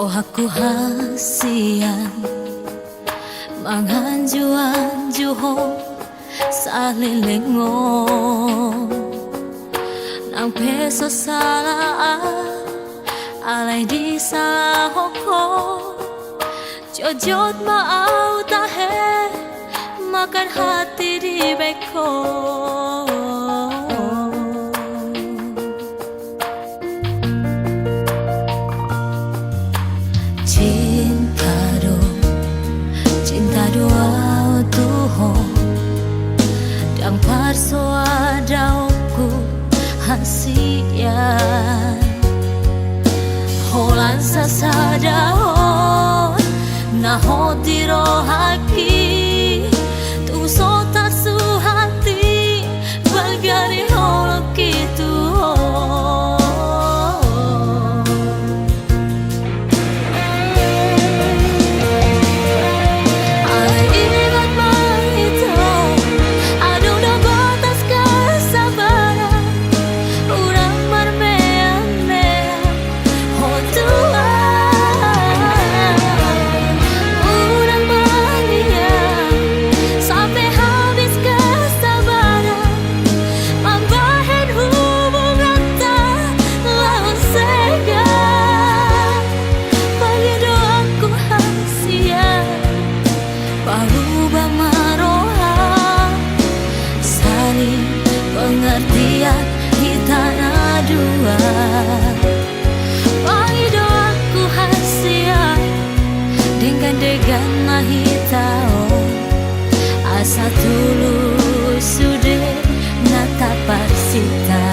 Aku hasian mangan juan juho salilingo nang peso salah alay di salah hoko jojot mau tahe makan hati di beko. Cinta doa tuho dan parso adauku hasian holan sasadao naho tiro haki tu sota su hati balgari holok itu. Pengertian kita dua wangi doaku hasian dengan nahi tao asa tulus sudah nata parsita.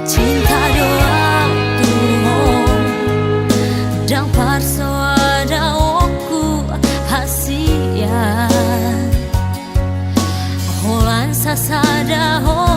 Cinta doa tuho dan parso adauku hasian holan sasada ho